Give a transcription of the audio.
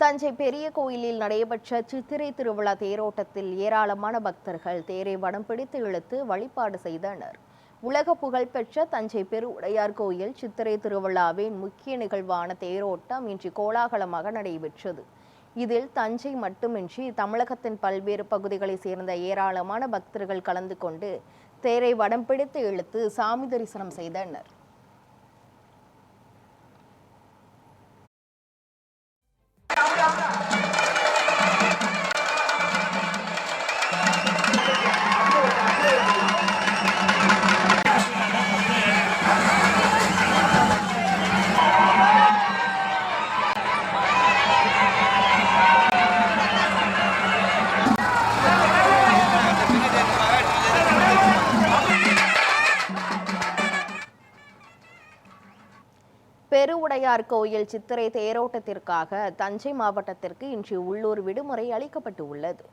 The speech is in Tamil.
தஞ்சை பெரிய கோயிலில் நடைபெற்ற சித்திரை திருவிழா தேரோட்டத்தில் ஏராளமான பக்தர்கள் தேரை வடம் பிடித்து இழுத்து வழிபாடு செய்தனர். உலக புகழ்பெற்ற தஞ்சை பெருவுடையார் கோயில் சித்திரை திருவிழாவின் முக்கிய நிகழ்வான தேரோட்டம் இன்று கோலாகலமாக நடைபெற்றது. இதில் தஞ்சை மட்டுமின்றி தமிழகத்தின் பல்வேறு பகுதிகளைச் சேர்ந்த ஏராளமான பக்தர்கள் கலந்து கொண்டு தேரை வடம் பிடித்து இழுத்து சாமி தரிசனம் செய்தனர். பெருவுடையார் கோயில் சித்திரை தேரோட்டத்திற்காக தஞ்சை மாவட்டத்திற்கு இன்று உள்ளூர் விடுமுறை அளிக்கப்பட்டு உள்ளது.